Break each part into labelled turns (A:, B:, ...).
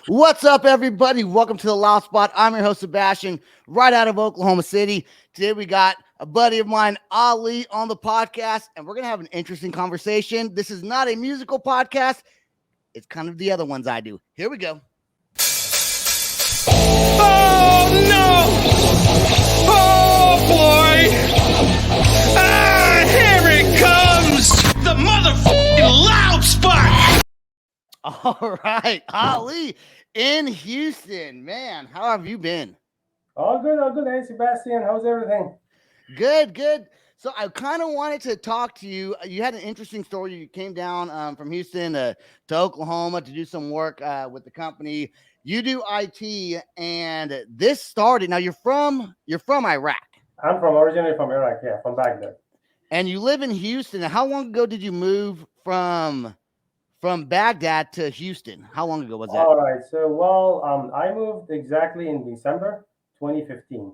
A: What's up, everybody? Welcome to the Loud Spot. I'm your host, Sebastian, right out of Oklahoma City. Today, we got a buddy of mine, Ali, on the podcast, and we're going to have an interesting conversation. This is not a musical podcast, it's kind of the other ones I do. Here we go.
B: Oh no! Oh boy! Here it comes! The motherfucking Loud Spot!
A: All right, Ali in Houston. Man, how have you been?
C: All good, all good. Hey, Sebastian, how's everything?
A: Good. So I kind of wanted to talk to you. You had an interesting story. You came down from Houston to Oklahoma to do some work with the company. You do IT, and this started. Now you're from Iraq,
C: I'm originally from Iraq, yeah, from Baghdad.
A: and you live in Houston. How long ago did you move from Baghdad to Houston? How long ago was that?
C: All right, so, I moved exactly in December 2015.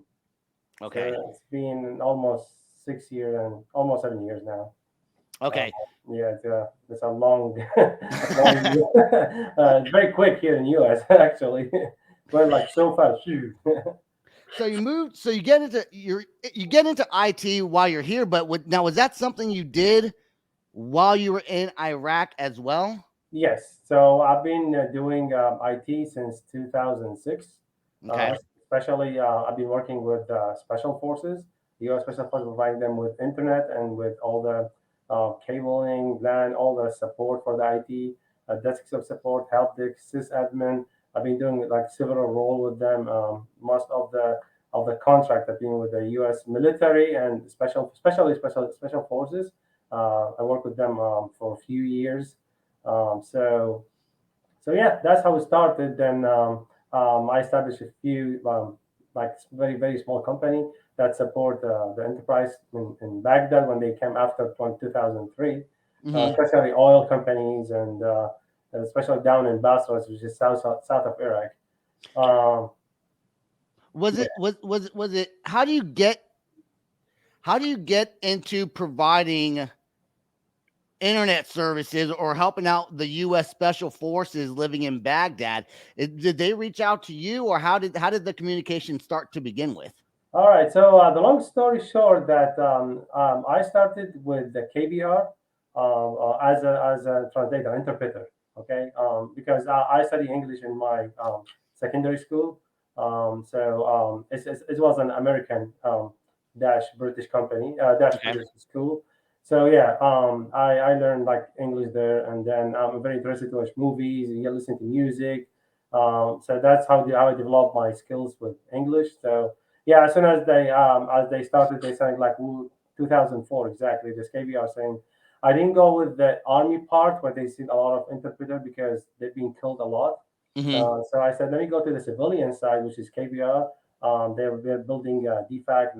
A: Okay.
C: So it's been almost 6 years and almost 7 years now. Uh,
A: Okay.
C: yeah, it's a long, it's very quick here in US, actually. Went like so fast. Phew.
A: So you moved. So you get into IT while you're here. But now, was that something you did while you were in Iraq as well?
C: Yes, so I've been doing IT since 2006.
A: Okay.
C: Especially, I've been working with special forces, the U.S. Special Forces, providing them with internet and with all the cabling, LAN, all the support for the IT, desktop support, help desk, sysadmin. I've been doing like several role with them. Most of the contract have been with the U.S. military and special forces. I worked with them for a few years. Um, so so yeah, that's how it started. Then I established a few like very small company that support the enterprise in Baghdad when they came after 2003,
A: Hmm.
C: especially oil companies and especially down in Basra, which is south of Iraq. Um,
A: Was
C: yeah.
A: it was it? How do you get into providing internet services or helping out the U.S. Special Forces living in Baghdad? Did they reach out to you, or how did the communication start to begin with?
C: All right. So the long story short, that I started with the KBR as a translator interpreter. Okay, because I study English in my secondary school. It was an American dash British company dash
A: Okay.
C: British school. So yeah, I learned like English there, and then I'm very interested to watch movies, and listen to music. So that's how I developed my skills with English. So yeah, as soon as they started, they saying like 2004 exactly. This KBR saying, I didn't go with the army part where they see a lot of interpreter because they've been killed a lot.
A: Hmm.
C: So I said, let me go to the civilian side, which is KBR. They're building DFAC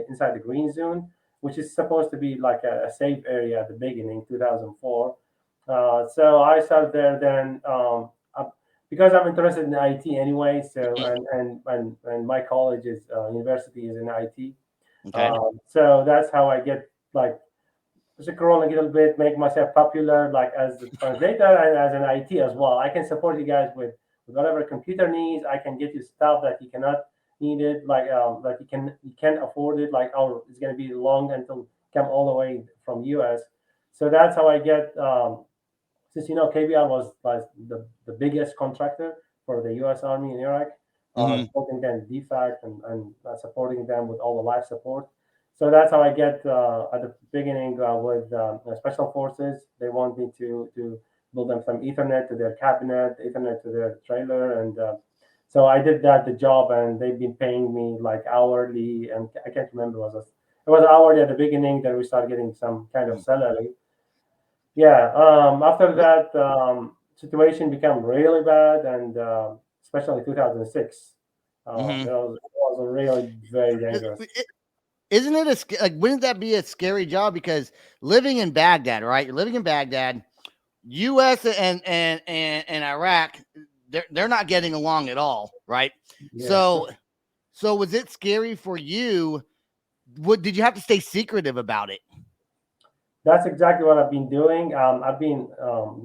C: inside the green zone, which is supposed to be like a safe area at the beginning, 2004. So I started there then. Because I'm interested in IT anyway. So and my college is university is in IT.
A: Okay.
C: So that's how I get like just grow a little bit, make myself popular, like as a translator and as an IT as well. I can support you guys with whatever computer needs. I can get you stuff that you cannot need it, like you can't afford it, like oh it's gonna be long until come all the way from US. So that's how I get since KBR was the biggest contractor for the U.S. Army in Iraq,
A: Hmm.
C: supporting them DFAC and supporting them with all the life support. So that's how I get at the beginning with special forces. They want me to build them some Ethernet to their cabinet, Ethernet to their trailer, and so I did that the job, and they've been paying me like hourly, and I can't remember it was hourly at the beginning. Then we started getting some kind of salary. Yeah. After
A: What
C: that, situation became really bad, and especially 2006,
A: hmm
C: it was really very dangerous.
A: Isn't it like, wouldn't that be a scary job? Because living in Baghdad, right? You're living in Baghdad, U.S. and Iraq, they're not getting along at all, right?
C: Yes.
A: So was it scary for you? Did you have to stay secretive about it?
C: That's exactly what I've been doing. I've been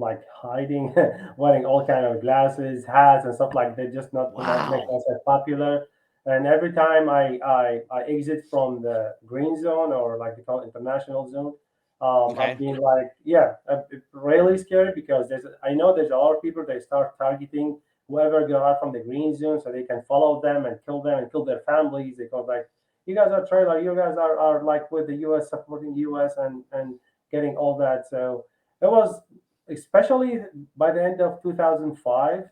C: like hiding, wearing all kind of glasses, hats, and stuff like that, just not to make
A: Wow.
C: myself popular. And every time I exit from the green zone, or like they call it international zone, I've
A: Okay.
C: been like, yeah, it's really scary because I know there's a lot of people, they start targeting whoever go out from the green zone so they can follow them and kill their families. Because like, you guys are trailer, you guys are like with the U.S., supporting U.S. and getting all that. So it was, especially by the end of 2005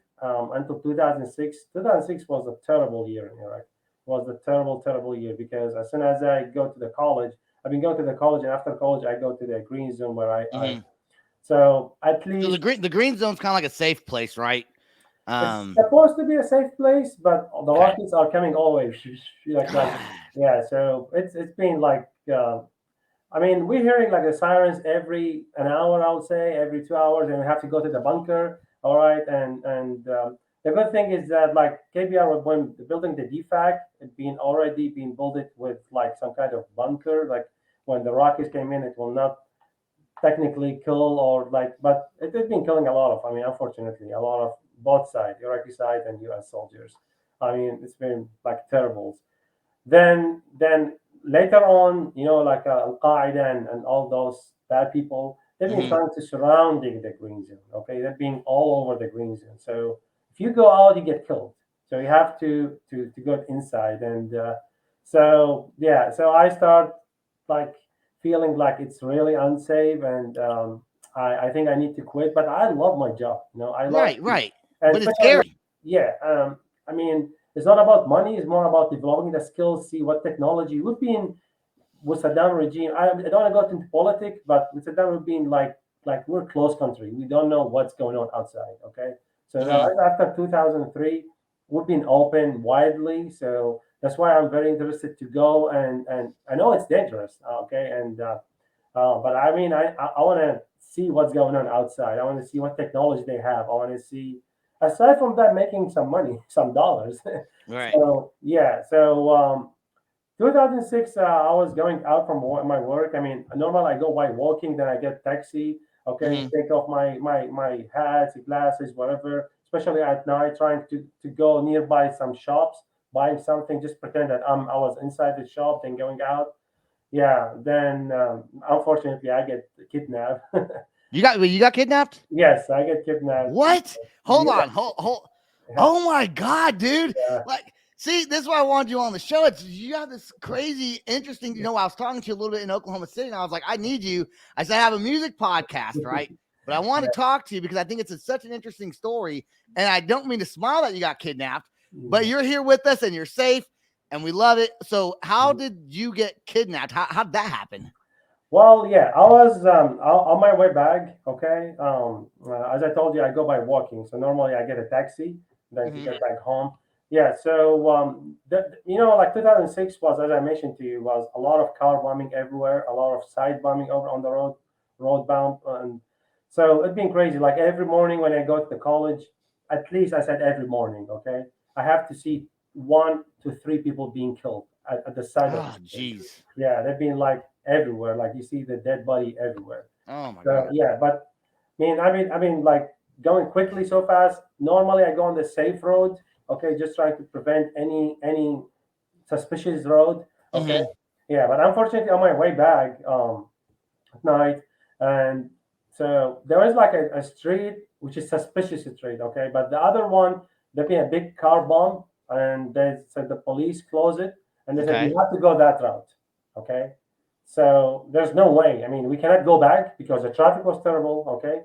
C: until 2006. 2006 was a terrible year in Iraq. Was a terrible year because as soon as I go to the college, I've been going to the college, and after college I go to the green zone where I
A: Hmm.
C: so at
A: So
C: least
A: the green zone's kind of like a safe place, right?
C: it's
A: Um.
C: supposed to be a safe place, but the
A: Okay.
C: rockets are coming always like
A: God.
C: yeah. So it's been like. I mean, we're hearing like the sirens every an hour, I would say, every 2 hours, and we have to go to the bunker. All right, and the good thing is that like KBR, when building the DFAC, it been already been built it with like some kind of bunker. Like when the rockets came in, it will not technically kill or like, but it has been killing a lot of. I mean, unfortunately, a lot of both sides, Iraqi side and U.S. soldiers. I mean, it's been like terrible. Then later on, like Al Qaeda and all those bad people, they've been
A: Hmm.
C: trying to surrounding the green zone. Okay, they've been all over the green zone. So if you go out, you get killed. So you have to go inside, and so yeah. So I start like feeling like it's really unsafe, and I think I need to quit. But I love my job. I love,
A: Right. Right.
C: and
A: But it's
C: especially
A: scary.
C: yeah. I mean, it's not about money. It's more about developing the skills, see what technology. We've been with Saddam regime. I don't want to go into politics, but with Saddam, we've been like we're close country. We don't know what's going on outside. Okay, so now
A: Hmm.
C: after 2003, we've been open widely. So that's why I'm very interested to go, and I know it's dangerous. Okay, but I mean, I want to see what's going on outside. I want to see what technology they have. I want to see, aside from that, making some money, some dollars.
A: Right.
C: So yeah, so 2006, I was going out from my work. I mean, normally I go by walking, then I get taxi. Okay,
A: Hmm.
C: take off my hats, glasses, whatever. Especially at night, trying to go nearby some shops, buying something, just pretend that I was inside the shop, then going out. Yeah, then unfortunately I get kidnapped.
A: You got kidnapped?
C: Yes, I get kidnapped.
A: What? Hold
C: Yeah,
A: on. Hold. Oh my god, dude!
C: yeah,
A: Like, see, this is why I wanted you on the show. It's you have this crazy, interesting. I was talking to you a little bit in Oklahoma City, and I was like, I need you. I said I have a music podcast, right? But I want to talk to you because I think such an interesting story, and I don't mean to smile that you got kidnapped, but
C: yeah.
A: you're here with us and you're safe, and we love it. So, how did you get kidnapped? How did that happen?
C: Well, yeah, I was on my way back. Okay, as I told you, I go by walking. So normally I get a taxi then to
A: Hmm.
C: get back home. Yeah, so like 2006 was, as I mentioned to you, was a lot of car bombing everywhere, a lot of side bombing over on the road bound, and so it's been crazy. Like every morning when I go to the college, at least I said every morning. Okay, I have to see 1 to 3 people being killed at the side of the
A: Oh,
C: street.
A: jeez.
C: Yeah, they've been like everywhere. Like you see the dead body everywhere.
A: Oh my
C: So
A: god.
C: yeah, but I mean, like going quickly so fast. Normally, I go on the safe road. Okay, just trying to prevent any suspicious road. Okay,
A: Hmm.
C: yeah, but unfortunately, on my way back at night, and so there is like a street which is suspicious street. Okay, but the other one there been a big car bomb, and they said the police closed it, and they said
A: Okay.
C: you have to go that route. Okay, so there's no way. I mean, we cannot go back because the traffic was terrible. Okay,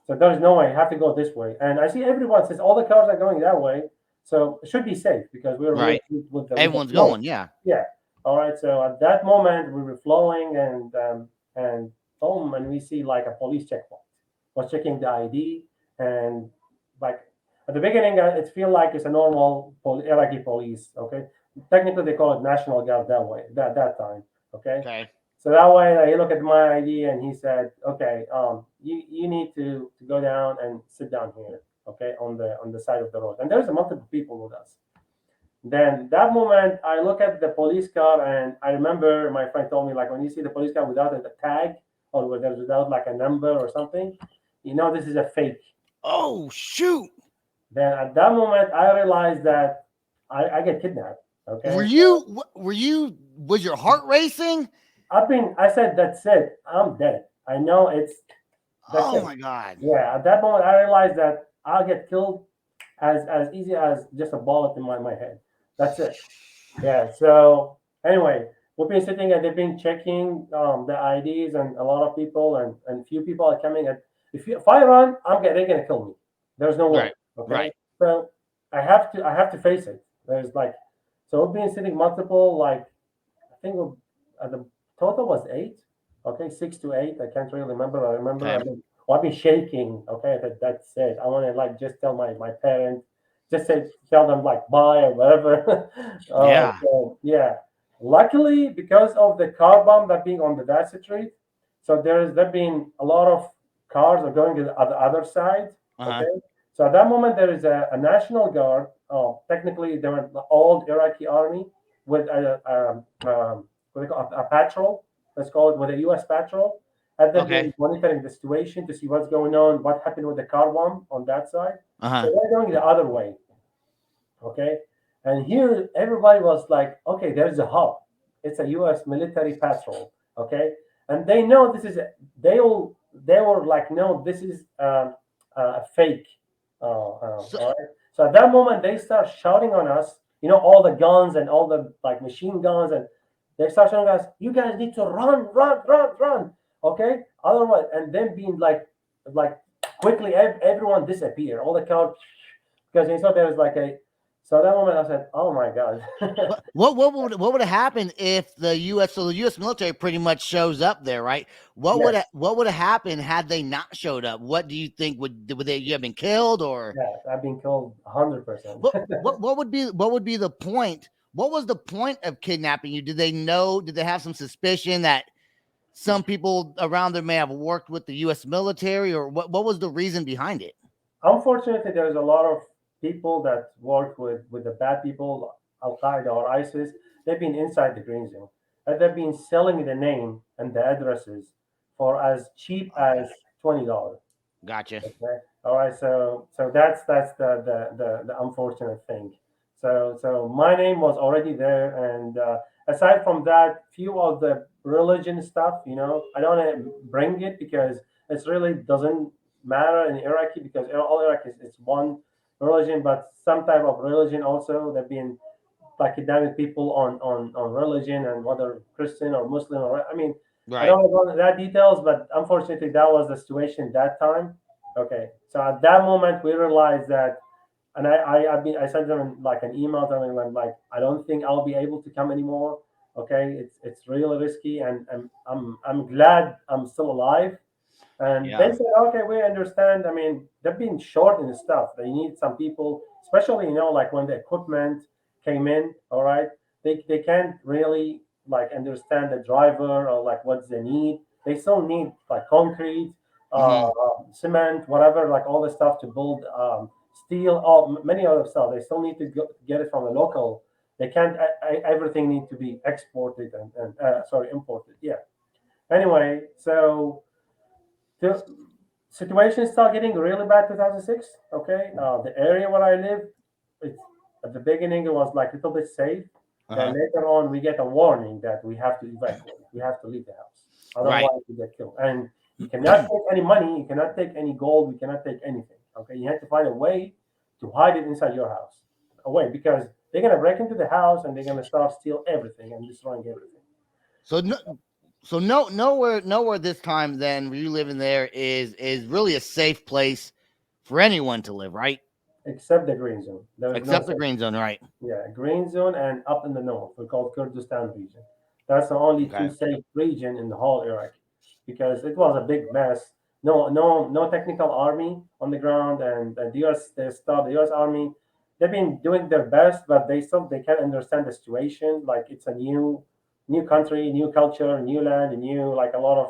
C: so there's no way. You have to go this way. And I see everyone says all the cars are going that way, so it should be safe because we're
A: Right.
C: with the
A: Everyone's
C: flow.
A: going. Yeah.
C: Yeah. All right. So at that moment we were flowing, and boom, and we see like a police checkpoint. Was checking the ID, and like at the beginning, it feel like it's a normal Iraqi police. Okay. Technically, they call it National Guard that way. That time. Okay.
A: Okay.
C: So that way, he looked at my ID and he said, "Okay, you need to go down and sit down here, okay, on the side of the road." And there's a multiple people with us. Then that moment, I look at the police car, and I remember my friend told me like when you see the police car without a tag, or without like a number or something, this is a fake.
A: Oh shoot!
C: Then at that moment, I realized that I get kidnapped.
A: Were
C: Okay, so
A: you? Were you? Was your heart racing?
C: I said, that's it. I'm dead. I know that's
A: Oh
C: it.
A: my god!
C: Yeah, at that moment, I realized that I'll get killed as easy as just a bullet in my head. That's it. Yeah. So anyway, we've been sitting and they've been checking the IDs, and a lot of people and few people are coming. And if I run, they're gonna kill me. There's no way.
A: Right,
C: Okay.
A: right.
C: So I have to face it. There's like, so we've been sitting multiple, like, I think the total was eight. Okay, 6 to 8. I can't really remember. I remember
A: Okay.
C: I've been shaking. Okay, that's it. I want to like just tell my parents, just tell them like bye or whatever.
A: Yeah.
C: So yeah, luckily because of the car bomb that being on that street, so there been a lot of cars are going to the other side.
A: Uh huh.
C: Okay, so at that moment there is a national guard. Technically, they were the old Iraqi army with what they call a patrol. Let's call it with a U.S. patrol, and they've
A: Okay.
C: been monitoring the situation to see what's going on, what happened with the car bomb on that side.
A: Uh
C: So
A: huh.
C: they're going the other way, okay? And here everybody was like, okay, there's a hub. It's a U.S. military patrol, okay? And they know this is they were like, no, this is a fake.
A: So,
C: All right. So at that moment, they start shouting on us. All the guns and all the like machine guns, and they start shouting at us. You guys need to run, run, run, run. Okay. Otherwise, and then being like quickly, everyone disappear. All the crowd, because they saw there was like a. So at that moment, I said, "Oh my god."
A: what would have happened if the U.S. So the U.S. military pretty much shows up there, right?
C: Yes.
A: What would have happened had they not showed up? What do you think would they you have been killed or
C: Yes, I've been killed 100%.
A: what would be the point? What was the point of kidnapping you? Did they know? Did they have some suspicion that some people around there may have worked with the U.S. military, or what was the reason behind it?
C: Unfortunately, there's a lot of people that work with the bad people, Al Qaeda or ISIS. They've been inside the green zone, and they've been selling the name and the addresses for as cheap
A: Okay,
C: as $20.
A: gotcha.
C: Okay. All right. So that's the unfortunate thing. So my name was already there, and aside from that, few of the religion stuff, I don't want to bring it because it really doesn't matter in Iraqi because all Iraq is one religion, but some type of religion also. They've been like kidnapping people on religion and whether Christian or Muslim or I mean I
A: Right.
C: don't want to go into that details, but unfortunately that was the situation that time. Okay, so at that moment we realized that, and I sent them like an email telling them like I don't think I'll be able to come anymore. Okay, it's really risky, and I'm glad I'm still alive. And they
A: Yeah.
C: said, okay, we understand. I mean, they've been short in stuff. They need some people, especially, like when the equipment came in, all right, they can't really like understand the driver or like what's the need. They still need like concrete,
A: Hmm.
C: cement, whatever, like all the stuff to build steel, all many other stuff. They still need to get it from a local. They can't, everything need to be exported and sorry, imported. Yeah. Anyway, so the situation started getting really bad 2006. Okay, the area where I live, it's at the beginning it was like a little bit safe. Then
A: Uh-huh.
C: later on we get a warning that we have to evacuate. We have to leave the house,
A: Right.
C: otherwise we get killed. And you cannot take any money, you cannot take any gold, you cannot take anything. Okay, you have to find a way to hide it inside your house, away because they're gonna break into the house and they're gonna start steal everything and destroying everything.
A: So no, nowhere this time then where you living there is really a safe place for anyone to live, right?
C: Except the green zone. There is no
A: Except the
C: such.
A: green zone, right?
C: Yeah, green zone and up in the north, we call Kurdistan region. That's the only two
A: Okay.
C: safe region in the whole Iraq, because it was a big mess. No technical army on the ground, and the U.S. The U.S. Army, they've been doing their best, but they can't understand the situation. Like it's a new country, new culture, new land, new like a lot of,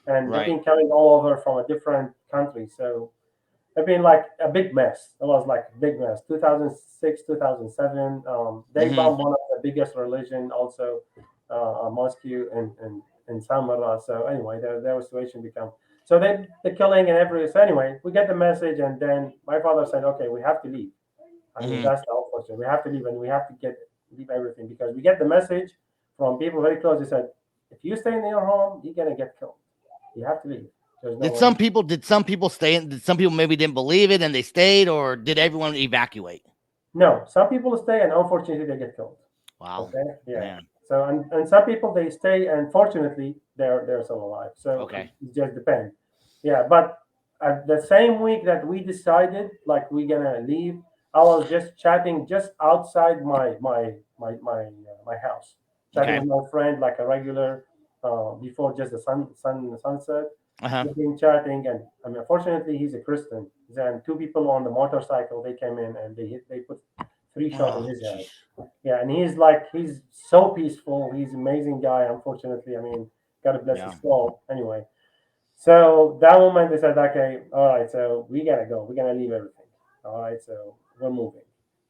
C: and they've
A: Right.
C: been coming all over from a different country. So it's been like a big mess. It was like a big mess. 2006, 2007. They
A: Hmm.
C: bombed one of the biggest religion, also a mosque in in summer. So anyway, their situation become so the killing and every. So anyway, we get the message, and then my father said, "Okay, we have to leave." I mean,
A: Hmm.
C: that's the unfortunate. We have to leave, and we have to leave everything because we get the message from people very close. They said, "If you stay in your home, you're gonna get killed. You have to leave. There's no
A: Did
C: way."
A: some people stay? Did some people maybe didn't believe it and they stayed, or did everyone evacuate?
C: No, some people stay, and unfortunately, they get killed.
A: Wow,
C: Okay, yeah.
A: man.
C: So and some people they stay, and fortunately, they're still alive. So
A: Okay.
C: it just depends. Yeah, but at the same week that we decided like we're gonna leave, I was just chatting just outside my house, chatting
A: Okay.
C: with my friend like a regular before just the sunset.
A: Uh huh.
C: We've been chatting, and I mean, unfortunately, he's a Christian. Then two people on the motorcycle they came in and they put three shots in
A: Oh,
C: his head.
A: jeez.
C: Yeah, and he's like he's so peaceful. He's an amazing guy. Unfortunately, I mean, God bless
A: Yeah.
C: his soul. Anyway, so that moment they said, okay, all right, so we gotta go. We're gonna leave everything. All right, so we're moving.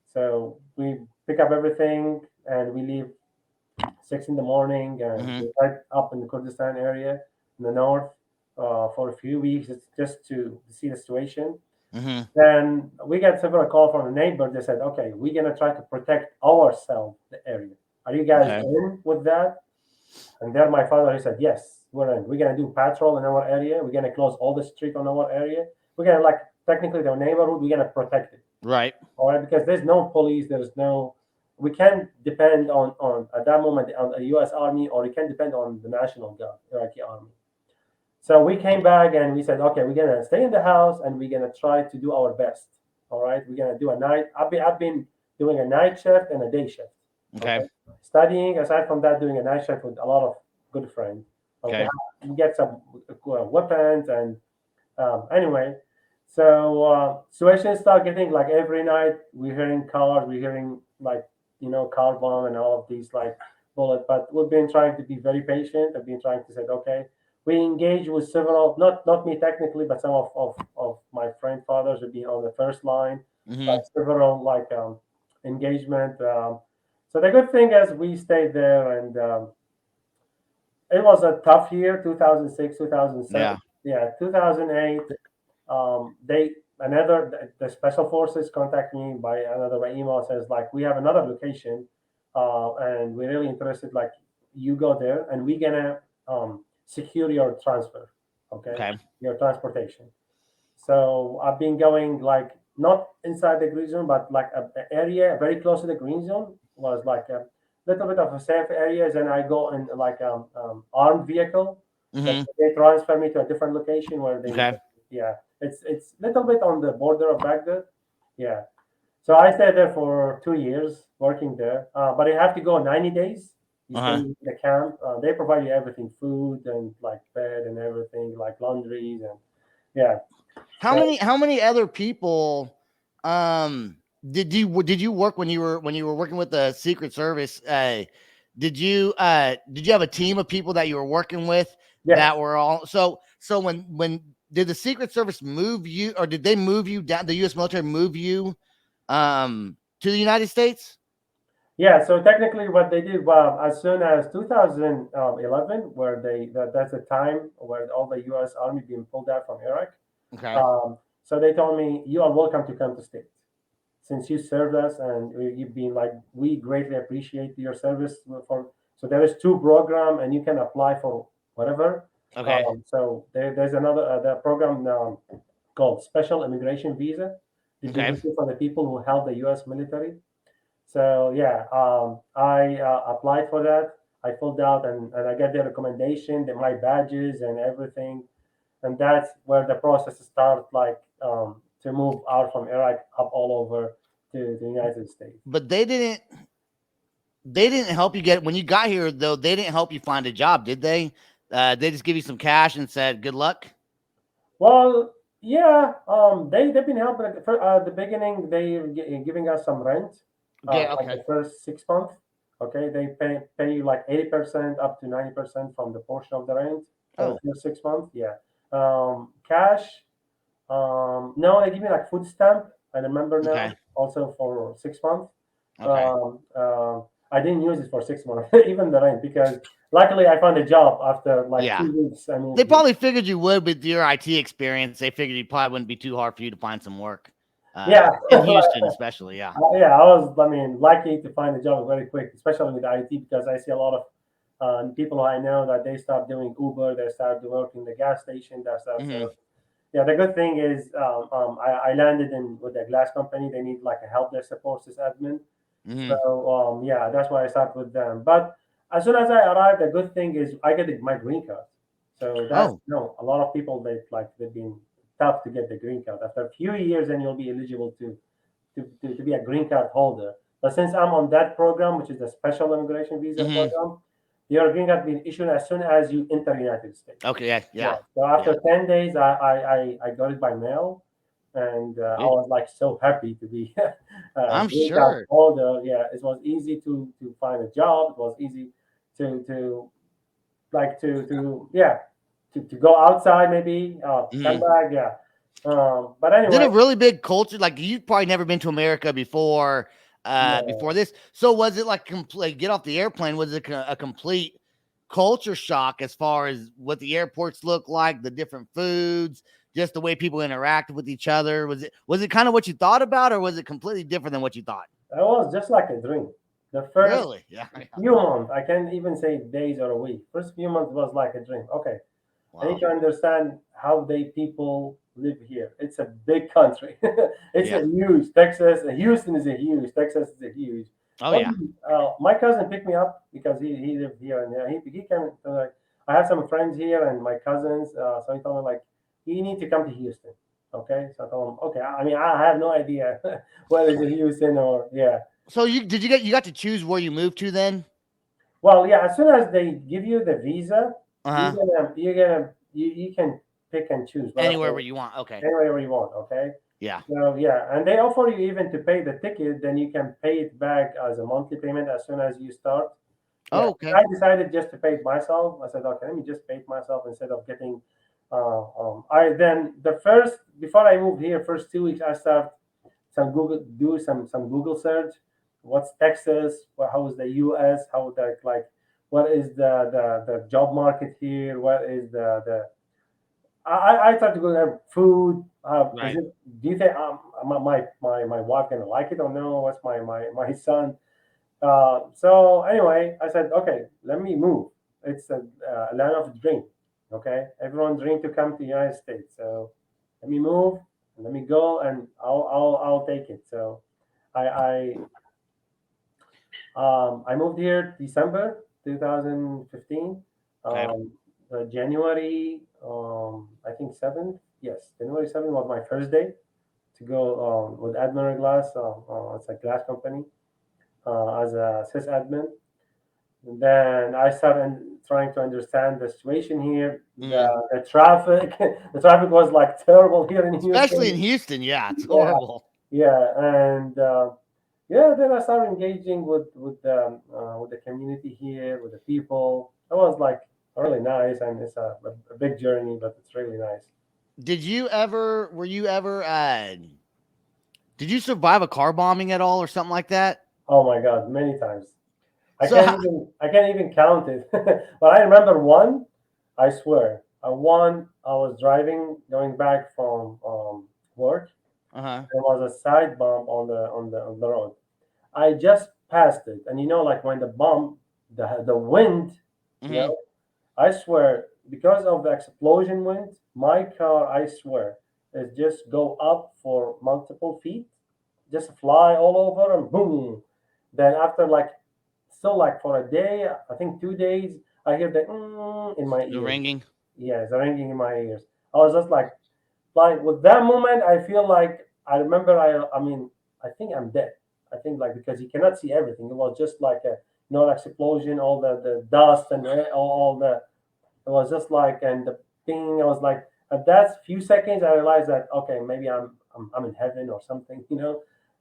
C: So we pick up everything and we leave 6 in the morning and
A: Hmm.
C: we head up in the Kurdistan area in the north for a few weeks just to see the situation.
A: Hmm.
C: Then we got several calls from the neighbor. They said, "Okay, we're gonna try to protect ourselves, the area. Are you guys
A: Okay.
C: in with that?" And there, my father he said, "Yes, we're in. We're gonna do patrol in our area. We're gonna close all the street on our area. We're gonna like technically the neighborhood. We're gonna protect it.
A: Right.
C: All right, because there's no police. There's no. We can't depend on at that moment on the U.S. Army, or we can depend on the National Guard, Iraqi Army." So we came back and we said, okay, we're gonna stay in the house and we're gonna try to do our best. All right, we're gonna do a night. I've been doing a night shift and a day shift.
A: Okay.
C: Okay, studying aside from that, doing a night shift with a lot of good friends. Okay,
A: Okay.
C: we get some weapons and anyway. So situations start getting like every night we're hearing cars, we're hearing like car bomb and all of these like bullet. But we've been trying to be very patient. I've been trying to say, okay, we engage with several, not me technically, but some of my friend fathers have been on the first line, like
A: Hmm.
C: several like engagement. So the good thing is we stayed there and it was a tough year, 2006, 2007.
A: Yeah.
C: Yeah, 2008. They another the special forces contact me by another by email says like we have another location, and we're really interested. Like you go there, and we're gonna secure your transfer, okay,
A: Okay.
C: your transportation. So I've been going like not inside the green zone, but like a area very close to the green zone was like a little bit of a safe areas, and I go in like armed vehicle that
A: Hmm.
C: they transfer me to a different location where they
A: Okay.
C: yeah it's little bit on the border of Baghdad. Yeah, so I stayed there for 2 years working there, but you have to go 90 days. You
A: Uh
C: stay
A: huh.
C: in the camp. They provide you everything, food and like bed and everything, like laundries and yeah.
A: How
C: So
A: many? How many other people? Um. Did you work when you were working with the Secret Service? Did you have a team of people that you were working with
C: yes,
A: that were all so when did the Secret Service move you or did they move you down the US military move you to the United States?
C: yeah. So technically, what they did, well, as soon as 2011, where that's the time where all the U.S. Army being pulled out from Iraq.
A: Okay.
C: So they told me you are welcome to come to state since you served us and you've been like we greatly appreciate your service for. So there is two program and you can apply for whatever.
A: Okay.
C: There's another the program called Special Immigration Visa. They've been
A: Okay.
C: looking for the people who held the U.S. military. So yeah, I applied for that. I filled out and I got the recommendation, my badges and everything, and that's where the process starts, like to move out from Iraq up all over to the United States.
A: But they didn't help you get when you got here though. They didn't help you find a job, did they? They just give you some cash and said good luck.
C: Well, yeah, they've been helping at the beginning. They giving us some rent,
A: Okay.
C: like
A: Okay.
C: the first 6 months. Okay, they pay you like 80% up to 90% from the portion of the rent for the
A: Oh.
C: first 6 months. Yeah, cash. No, they give me like food stamp. I remember
A: Okay.
C: now. Also for 6 months.
A: Okay.
C: I didn't use it for 6 months, even the rent, because luckily I found a job after like
A: Yeah.
C: 2 weeks. I
A: They
C: moved here.
A: probably figured you would with your IT experience. They figured you probably wouldn't be too hard for you to find some work.
C: Yeah,
A: In Houston, especially. Yeah.
C: yeah, I was, I mean, lucky to find a job very quick, especially with IT, because I see a lot of people who I know that they start doing Uber, they start working the gas station, that stuff.
A: Hmm.
C: So yeah, the good thing is I landed in with a glass company. They need like a help desk support sysadmin.
A: Hmm.
C: So yeah, that's why I started with them. But as soon as I arrived, the good thing is I get my green card. So that's
A: Oh.
C: a lot of people they've been tough to get the green card. After a few years, then you'll be eligible to be a green card holder. But since I'm on that program, which is the special immigration visa
A: Hmm.
C: program, your green card being issued as soon as you enter the United States.
A: Okay. Yeah.
C: Yeah.
A: Yeah.
C: So
A: Yeah.
C: after 10 days, I got it by mail, and I
A: Dude,
C: was like so happy to be a
A: I'm
C: green card
A: sure.
C: holder. Yeah, it was easy to find a job. It was easy to like to yeah to go outside maybe come
A: Hmm.
C: back. Yeah. But
A: Is it
C: anyway,
A: a really big culture? Like you've probably never been to America before. Before
C: no.
A: this, so was it like complete? Get off the airplane. Was it a complete culture shock as far as what the airports look like, the different foods, just the way people interact with each other? Was it kind of what you thought about, or was it completely different than what you thought?
C: It was just like a dream. The first
A: Really? Yeah. Yeah.
C: few months, I can't even say days or a week. First few months was like a dream. Okay, I need
A: Wow.
C: to understand how they people live here. It's a big country. It's
A: Yeah.
C: a huge Texas. Houston is a huge. Texas is a huge.
A: Oh
C: What?
A: yeah.
C: My cousin picked me up because he lived here, and he came. Like, I have some friends here and my cousins. So he told me like you need to come to Houston. Okay, so I told him okay. I mean I have no idea whether it's Houston or yeah.
A: So you got to choose where you moved to then?
C: Well, yeah. As soon as they give you the visa,
A: Uh huh.
C: you can pick and choose
A: Anywhere
C: whatever
A: where you want. Okay.
C: anywhere you want. Okay.
A: Yeah.
C: So yeah, and they offer you even to pay the ticket, then you can pay it back as a monthly payment as soon as you start. Yeah,
A: Oh, okay.
C: I decided just to pay it myself. I said, okay, let me just pay it myself instead of getting. I then the first before I moved here, first 2 weeks I start some Google search. What's Texas? How is the U.S.? How the like? What is the job market here? What is the I try to go there. Food. Is
A: Right.
C: it? Do you think my wife gonna like it or no? What's my son? So anyway, I said, okay, let me move. It's a land of dream. Okay, everyone dream to come to the United States. So let me move and let me go, and I'll take it. So I I moved here December 2015.
A: Okay.
C: January, I think 7th. Yes, January 7th was my first day to go with Admiral Glass. It's a glass company as a sysadmin. And then I started trying to understand the situation here.
A: Mm.
C: The traffic, the traffic was like terrible here in
A: Especially in
C: Houston.
A: Houston. Yeah, it's
C: Yeah,
A: horrible.
C: yeah, and yeah, then I started engaging with the community here, with the people. It was like really nice, and it's a big journey, but it's really nice.
A: Were you ever, did you survive a car bombing at all or something like that?
C: Oh my God, many times.
A: So, how,
C: I can't even count it. But I remember one. I swear, one. I was driving going back from work.
A: uh huh.
C: There was a side bump on the road. I just passed it, and like when the bump, the wind, you
A: Hmm.
C: know, I swear because of the explosion wind, my car, I swear, is just go up for multiple feet, just fly all over and boom. Then after like still like for a day, I think 2 days, I hear the in my
A: The
C: ears.
A: ringing.
C: Yeah, the ringing in my ears. I was just like with that moment, I feel like I remember. I mean, I think I'm dead. I think like because you cannot see everything. It was just like a like explosion, all the dust and all the. It was just like and the thing. I was like at that few seconds, I realized that okay, maybe I'm in heaven or something.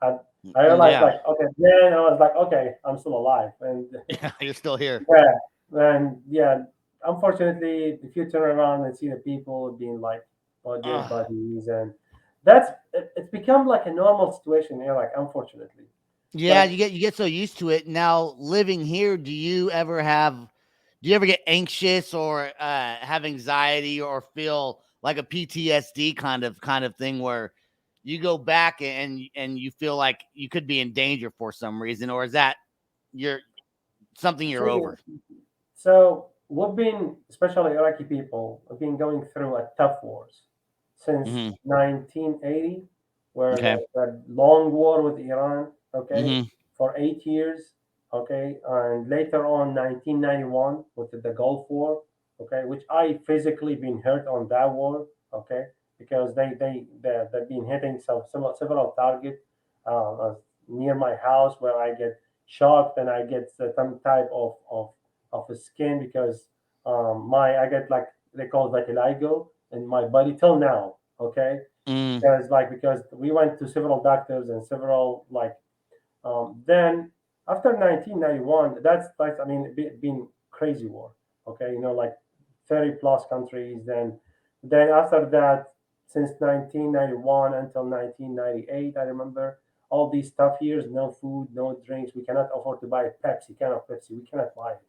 C: I I realized
A: Yeah.
C: like okay, then I was like okay, I'm still alive and
A: Yeah. You're still here.
C: yeah, and yeah. Unfortunately, if you turn around and see the people being like dead
A: Ugh.
C: bodies, and it's become like a normal situation here. Like unfortunately,
A: Yeah, you get so used to it. Now living here, do you ever get anxious or have anxiety or feel like a PTSD kind of thing where you go back and you feel like you could be in danger for some reason, or is that you're something you're
C: So,
A: over?
C: so we've been, especially Iraqi people, have been going through a tough wars since
A: Hmm.
C: 1980, where
A: Okay.
C: the long war with Iran, okay,
A: Hmm.
C: for 8 years, okay, and later on 1991 with the Gulf War, okay, which I physically been hurt on that war, okay, because they've been hitting several targets near my house where I get shocked and I get some type of a skin because my I get like they call it vitiligo in my body till now. Okay,
A: Mm.
C: because we went to several doctors and several then after 1991 that's like I mean been crazy war. Okay, like 30 plus countries. Then after that since 1991 until 1998 I remember all these tough years, no food, no drinks. We cannot afford to buy Pepsi, can of Pepsi. We cannot buy it.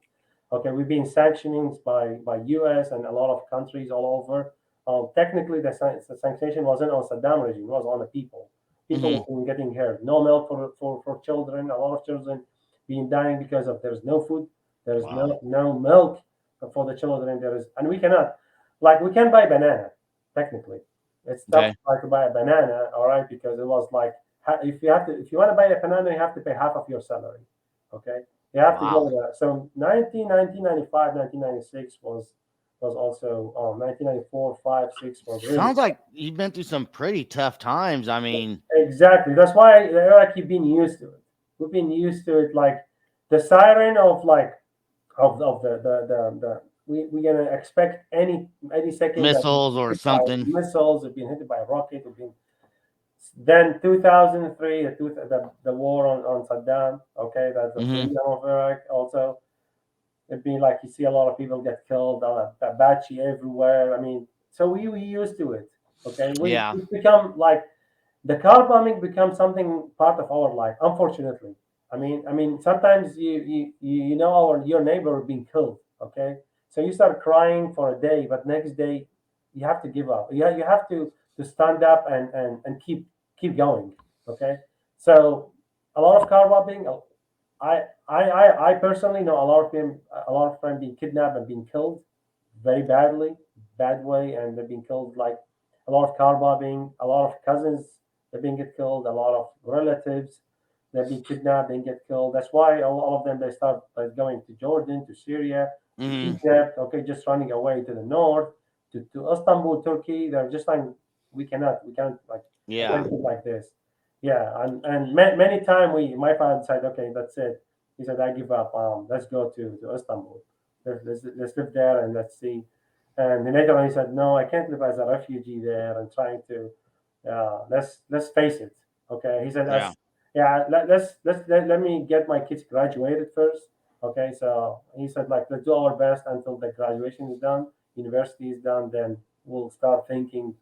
C: Okay, we've been sanctioning by U.S. and a lot of countries all over. Technically, the sanction wasn't on Saddam regime; it was on the people. People
A: Hmm.
C: have been getting hurt. No milk for children. A lot of children being dying because of there's no food. There's
A: Wow.
C: no milk for the children. There is, and we cannot, like we can buy banana. Technically, it's tough
A: Okay.
C: like to buy a banana. All right, because it was like if you want to buy a banana, you have to pay half of your salary. Okay, you have to go
A: Wow.
C: there. So 1995, 1996 was also 1994, 5, 6 was really
A: Sounds like you've been through some pretty tough times. I mean,
C: exactly. That's why the Iraqi been used to it. We've been used to it. Like the siren of like of the we gonna expect any second that we
A: missiles or
C: hit by
A: something.
C: missiles, we've been hit by a rocket, we've been then 2003 the war on Saddam. Okay, that's the
A: Hmm.
C: freedom of Iraq also. It'd be like you see a lot of people get killed, Apache everywhere. I mean, so we used to it. Okay,
A: Yeah.
C: we become like the car bombing becomes something part of our life. Unfortunately, I mean, sometimes you know your neighbor being killed. Okay, so you start crying for a day, but next day you have to give up. You have to stand up and keep going. Okay, so a lot of car bombing. I personally know a lot of them being kidnapped and being killed very badly, bad way, and they've been killed like a lot of car bombing, a lot of cousins they've been get killed, a lot of relatives they've been kidnapped and get killed. That's why all of them they start going to Jordan, to Syria, to
A: Hmm.
C: Egypt. Okay, just running away to the north, to Istanbul, Turkey. They're just like we can't like
A: Yeah.
C: take it like this. Yeah, and many time my father said, okay, that's it. He said, I give up. Let's go to Istanbul. Let's live there and let's see. And then later on, he said, no, I can't live as a refugee there and trying to. Let's face it. Okay, he said,
A: Yeah.
C: yeah, let me get my kids graduated first. Okay, so he said, like, let's do our best until the graduation is done, university is done, then we'll start thinking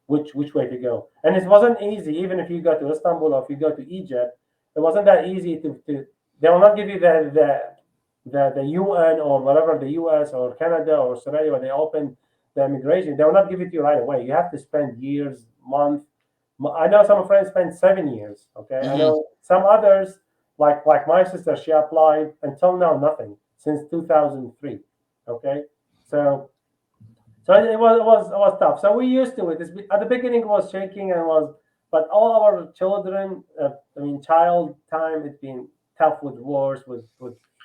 C: which way to go. And it wasn't easy, even if you go to Istanbul or if you go to Egypt, it wasn't that easy to they will not give you the UN or whatever, the US or Canada or Australia where they open the immigration. They will not give it to you right away. You have to spend years, months. I know some friends spent 7 years. Okay, I
A: Hmm.
C: know some others like my sister. She applied until now nothing since 2003. Okay, so it was tough. So we used to it. At the beginning, it was shaking and was, but all our children, child time, it's been tough with wars, with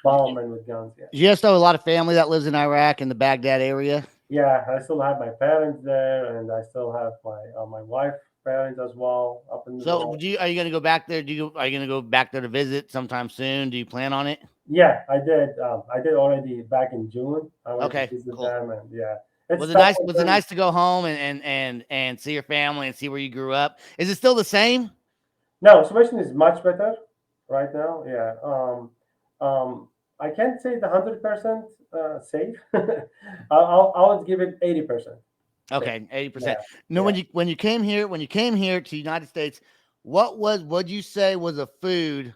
C: bomb and with guns. Yeah,
A: You still have a lot of family that lives in Iraq in the Baghdad area.
C: yeah. I still have my parents there, and I still have my wife parents as well up in the
A: So,
C: north.
A: are you going to go back there? Are you going to go back there to visit sometime soon? Do you plan on it?
C: Yeah, I did. I did already back in June. I went to
A: Okay,
C: visit
A: cool.
C: them, and yeah, it's
A: Was it
C: tough
A: nice?
C: with
A: Was it
C: them.
A: nice to go home and see your family and see where you grew up? Is it still the same?
C: No, situation is much better right now. Yeah. I can't say the 100% safe. I would give it 80% safe.
A: Okay, 80%.
C: Yeah.
A: No,
C: Yeah.
A: when you came here to the United States, what would you say was a food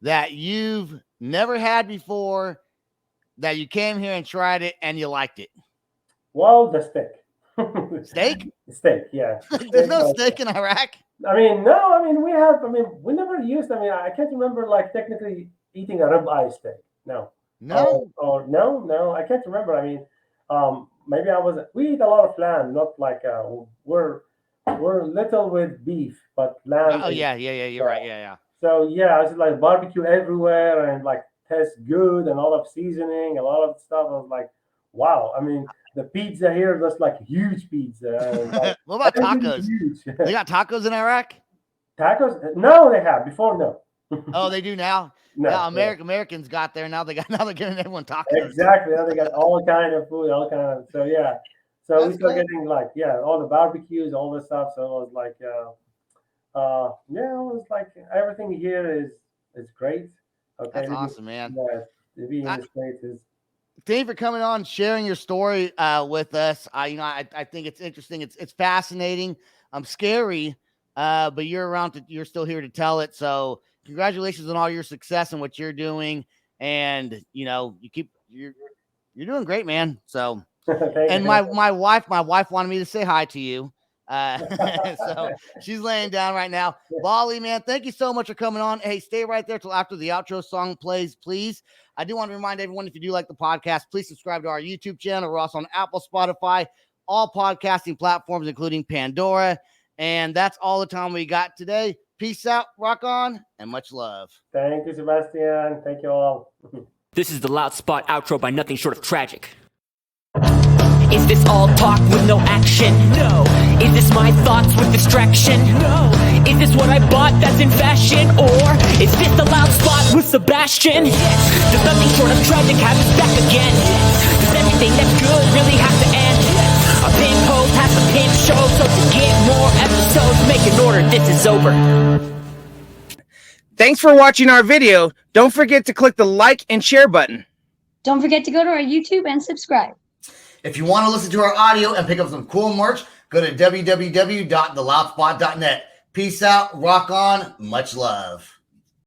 A: that you've never had before, that you came here and tried it and you liked it?
C: Well, the steak.
A: Steak?
C: Steak, yeah.
A: There's
C: Steak,
A: no steak in Iraq.
C: I mean, no, I mean, we have, I mean, we never used, I mean, I can't remember like technically eating a ribeye steak. No.
A: No.
C: No, I can't remember. I mean, maybe we eat a lot of lamb, not like, we're little with beef, but lamb.
A: Oh, yeah. You're right. Yeah.
C: So, yeah, it's like barbecue everywhere and like tastes good and a lot of seasoning, a lot of stuff. I was like, wow. I mean, the pizza here is like huge pizza. And like,
A: What about
C: everything
A: tacos?
C: is huge.
A: They got tacos in Iraq?
C: Tacos? No, they have. Before, no.
A: Oh, they do now?
C: No,
A: Yeah, Americans got there. Now they're giving everyone tacos.
C: exactly. Now they got all kind of food, all kind of. So yeah, so
A: That's
C: we start
A: cool.
C: getting like all the barbecues, all the stuff. So it was like, yeah, it was like everything here is great. Okay,
A: That's awesome, man.
C: Yeah, to be in the States is.
A: Thank you for coming on, sharing your story with us. I think it's interesting. It's fascinating. I'm scary, but you're still here to tell it. So congratulations on all your success and what you're doing. And you're doing great, man. So, and my wife wanted me to say hi to you. So she's laying down right now. Bali, man, thank you so much for coming on. Hey, stay right there till after the outro song plays, please. I do want to remind everyone, if you do like the podcast, please subscribe to our YouTube channel. We're also on Apple, Spotify, all podcasting platforms, including Pandora. And that's all the time we got today. Peace out, rock on, and much love.
C: Thank you, Sebastian. Thank you all.
D: This is the Loud Spot outro by nothing short of tragic. Is this all talk with no action? No. Is this my thoughts with distraction? No. Is this what I bought that's in fashion? Or is this the Loud Spot with Sebastian? Yes. Does nothing short of tragic have us back again? Yes. Does everything that's good really have to end? Yes. A pin post has a pin show, so to get more episodes, make an order, this is over.
E: Thanks for watching our video. Don't forget to click the like and share button.
F: Don't forget to go to our YouTube and subscribe.
A: If you want to listen to our audio and pick up some cool merch, go to www.theloudspot.net. Peace out, rock on, much love.